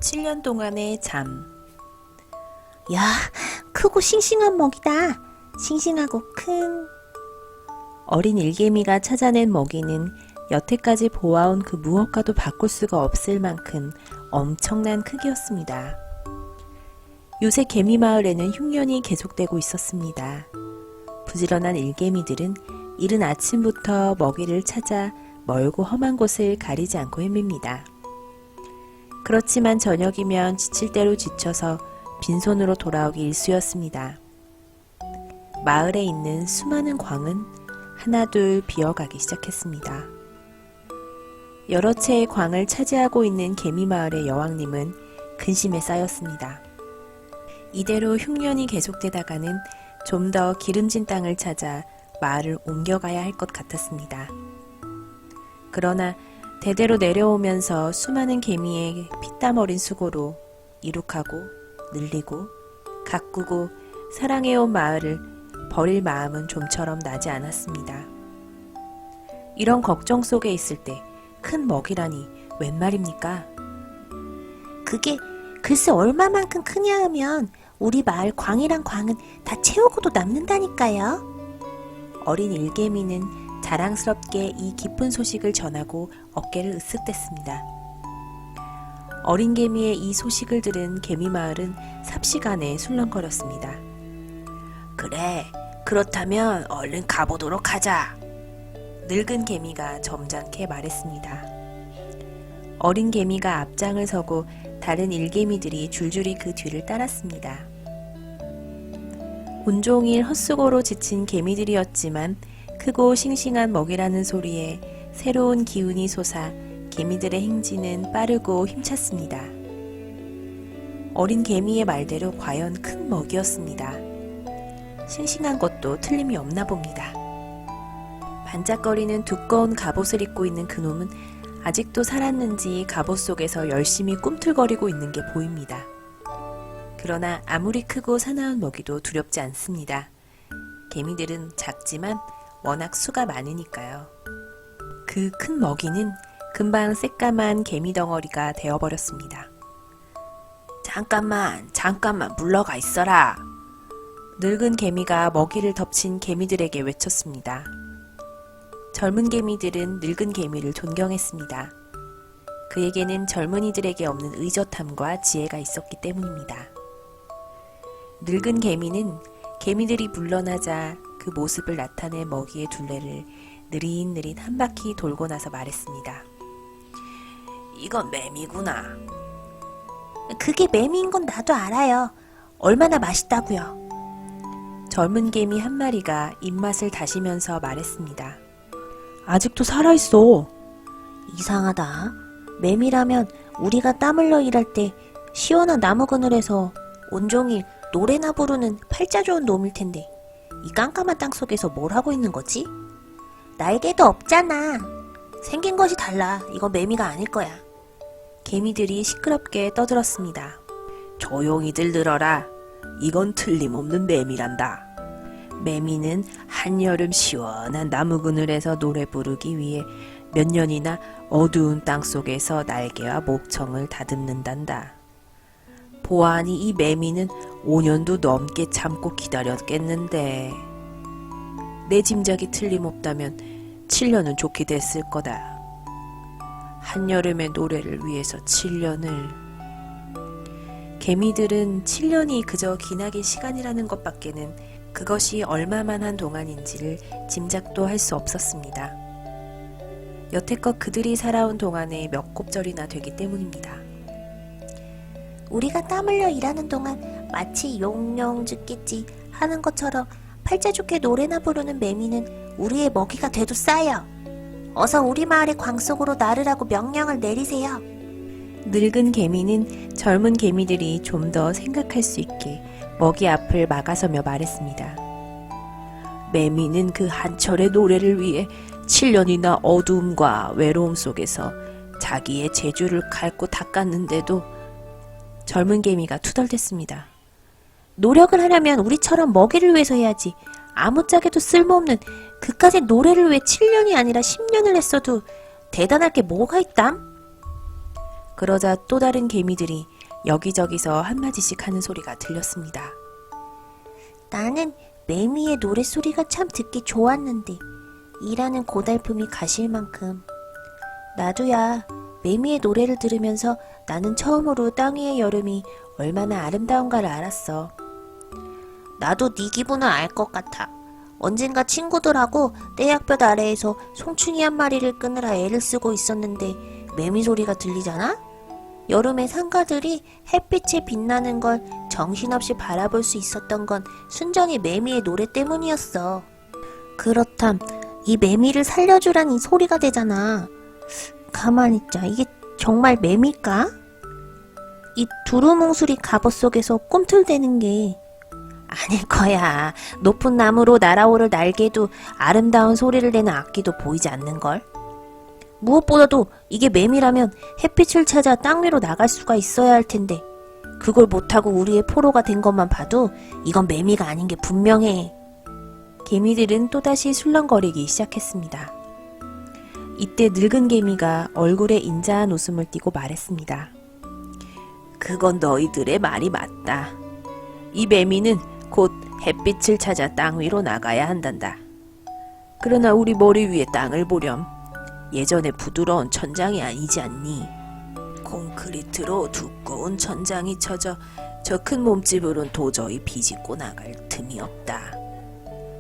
7년 동안의 잠. 야, 크고 싱싱한 먹이다. 싱싱하고 큰. 어린 일개미가 찾아낸 먹이는 여태까지 보아온 그 무엇과도 바꿀 수가 없을 만큼 엄청난 크기였습니다. 요새 개미 마을에는 흉년이 계속되고 있었습니다. 부지런한 일개미들은 이른 아침부터 먹이를 찾아 멀고 험한 곳을 가리지 않고 헤맵니다. 그렇지만 저녁이면 지칠 대로 지쳐서 빈손으로 돌아오기 일쑤였습니다. 마을에 있는 수많은 광은 하나둘 비어가기 시작했습니다. 여러 채의 광을 차지하고 있는 개미마을의 여왕님은 근심에 쌓였습니다. 이대로 흉년이 계속되다가는 좀 더 기름진 땅을 찾아 마을을 옮겨가야 할 것 같았습니다. 그러나 대대로 내려오면서 수많은 개미의 피땀 어린 수고로 이룩하고 늘리고 가꾸고 사랑해온 마을을 버릴 마음은 좀처럼 나지 않았습니다. 이런 걱정 속에 있을 때 큰 먹이라니 웬 말입니까? 그게 글쎄 얼마만큼 크냐 하면 우리 마을 광이랑 광은 다 채우고도 남는다니까요. 어린 일개미는 자랑스럽게 이 기쁜 소식을 전하고 어깨를 으쓱댔습니다. 어린 개미의 이 소식을 들은 개미마을은 삽시간에 술렁거렸습니다. 그래, 그렇다면 얼른 가보도록 하자. 늙은 개미가 점잖게 말했습니다. 어린 개미가 앞장을 서고 다른 일개미들이 줄줄이 그 뒤를 따랐습니다. 온종일 헛수고로 지친 개미들이었지만 크고 싱싱한 먹이라는 소리에 새로운 기운이 솟아 개미들의 행진은 빠르고 힘찼습니다. 어린 개미의 말대로 과연 큰 먹이였습니다. 싱싱한 것도 틀림이 없나 봅니다. 반짝거리는 두꺼운 갑옷을 입고 있는 그놈은 아직도 살았는지 갑옷 속에서 열심히 꿈틀거리고 있는 게 보입니다. 그러나 아무리 크고 사나운 먹이도 두렵지 않습니다. 개미들은 작지만 워낙 수가 많으니까요. 그 큰 먹이는 금방 새까만 개미 덩어리가 되어버렸습니다. 잠깐만 물러가 있어라. 늙은 개미가 먹이를 덮친 개미들에게 외쳤습니다. 젊은 개미들은 늙은 개미를 존경했습니다. 그에게는 젊은이들에게 없는 의젓함과 지혜가 있었기 때문입니다. 늙은 개미는 개미들이 물러나자 그 모습을 나타낸 먹이의 둘레를 느릿느릿 한 바퀴 돌고 나서 말했습니다. 이건 매미구나. 그게 매미인 건 나도 알아요. 얼마나 맛있다고요. 젊은 개미 한 마리가 입맛을 다시면서 말했습니다. 아직도 살아있어. 이상하다. 매미라면 우리가 땀 흘려 일할 때 시원한 나무 그늘에서 온종일 노래나 부르는 팔자 좋은 놈일 텐데 이 깜깜한 땅 속에서 뭘 하고 있는 거지? 날개도 없잖아. 생긴 것이 달라. 이건 매미가 아닐 거야. 개미들이 시끄럽게 떠들었습니다. 조용히들 들어라. 이건 틀림없는 매미란다. 매미는 한여름 시원한 나무 그늘에서 노래 부르기 위해 몇 년이나 어두운 땅 속에서 날개와 목청을 다듬는단다. 보아하니 이 매미는 5년도 넘게 참고 기다렸겠는데 내 짐작이 틀림없다면 7년은 좋게 됐을 거다. 한여름의 노래를 위해서 7년을. 개미들은 7년이 그저 기나긴 시간이라는 것밖에는 그것이 얼마만한 동안인지를 짐작도 할 수 없었습니다. 여태껏 그들이 살아온 동안에 몇 곱절이나 되기 때문입니다. 우리가 땀 흘려 일하는 동안 마치 용용 죽겠지 하는 것처럼 팔자 좋게 노래나 부르는 매미는 우리의 먹이가 돼도 싸요. 어서 우리 마을의 광 속으로 나르라고 명령을 내리세요. 늙은 개미는 젊은 개미들이 좀 더 생각할 수 있게 먹이 앞을 막아서며 말했습니다. 매미는 그 한철의 노래를 위해 7년이나 어두움과 외로움 속에서 자기의 재주를 갈고 닦았는데도. 젊은 개미가 투덜댔습니다. 노력을 하려면 우리처럼 먹이를 위해서 해야지. 아무짝에도 쓸모없는 그까짓 노래를 왜 7년이 아니라 10년을 했어도 대단할 게 뭐가 있담? 그러자 또 다른 개미들이 여기저기서 한마디씩 하는 소리가 들렸습니다. 나는 매미의 노랫소리가 참 듣기 좋았는데 이라는 고달픔이 가실 만큼. 나도야, 매미의 노래를 들으면서 나는 처음으로 땅 위의 여름이 얼마나 아름다운가를 알았어. 나도 네 기분을 알 것 같아. 언젠가 친구들하고 떼약볕 아래에서 송충이 한 마리를 끄느라 애를 쓰고 있었는데 매미 소리가 들리잖아? 여름에 상가들이 햇빛에 빛나는 걸 정신없이 바라볼 수 있었던 건 순전히 매미의 노래 때문이었어. 그렇담, 이 매미를 살려주란 이 소리가 되잖아. 가만히 있자, 이게 정말 매미일까? 이 두루뭉술이 갑옷 속에서 꿈틀대는 게 아닐 거야. 높은 나무로 날아오를 날개도 아름다운 소리를 내는 악기도 보이지 않는걸? 무엇보다도 이게 매미라면 햇빛을 찾아 땅 위로 나갈 수가 있어야 할 텐데 그걸 못하고 우리의 포로가 된 것만 봐도 이건 매미가 아닌 게 분명해. 개미들은 또다시 술렁거리기 시작했습니다. 이때 늙은 개미가 얼굴에 인자한 웃음을 띠고 말했습니다. 그건 너희들의 말이 맞다. 이 매미는 곧 햇빛을 찾아 땅 위로 나가야 한단다. 그러나 우리 머리 위에 땅을 보렴. 예전에 부드러운 천장이 아니지 않니? 콘크리트로 두꺼운 천장이 쳐져 저 큰 몸집으론 도저히 비집고 나갈 틈이 없다.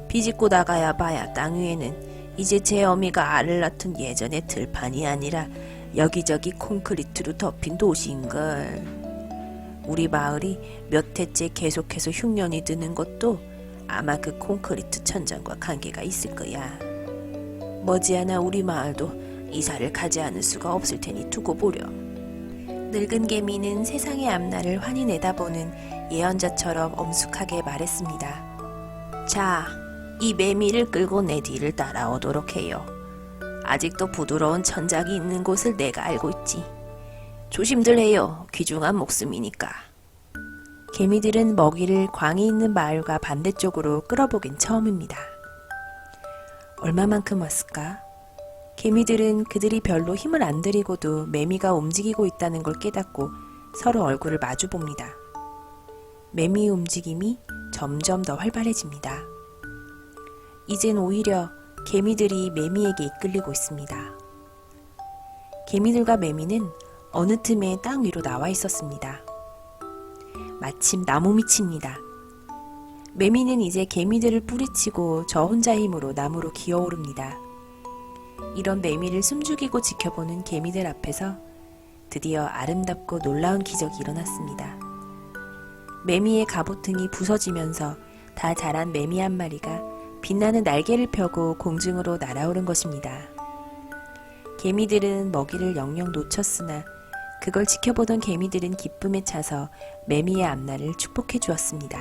비집고 나가야 봐야 땅 위에는 이제 제 어미가 알을 낳던 예전의 들판이 아니라 여기저기 콘크리트로 덮인 도시인걸. 우리 마을이 몇 해째 계속해서 흉년이 드는 것도 아마 그 콘크리트 천장과 관계가 있을 거야. 머지않아 우리 마을도 이사를 가지 않을 수가 없을 테니 두고 보렴. 늙은 개미는 세상의 앞날을 환히 내다보는 예언자처럼 엄숙하게 말했습니다. 자, 이 매미를 끌고 내 뒤를 따라오도록 해요. 아직도 부드러운 천장이 있는 곳을 내가 알고 있지. 조심들 해요. 귀중한 목숨이니까. 개미들은 먹이를 광이 있는 마을과 반대쪽으로 끌어보긴 처음입니다. 얼마만큼 왔을까? 개미들은 그들이 별로 힘을 안 들이고도 매미가 움직이고 있다는 걸 깨닫고 서로 얼굴을 마주 봅니다. 매미의 움직임이 점점 더 활발해집니다. 이젠 오히려 개미들이 매미에게 이끌리고 있습니다. 개미들과 매미는 어느 틈에 땅 위로 나와 있었습니다. 마침 나무 밑입니다. 매미는 이제 개미들을 뿌리치고 저 혼자 힘으로 나무로 기어오릅니다. 이런 매미를 숨죽이고 지켜보는 개미들 앞에서 드디어 아름답고 놀라운 기적이 일어났습니다. 매미의 갑오등이 부서지면서 다 자란 매미 한 마리가 빛나는 날개를 펴고 공중으로 날아오른 것입니다. 개미들은 먹이를 영영 놓쳤으나 그걸 지켜보던 개미들은 기쁨에 차서 매미의 앞날을 축복해 주었습니다.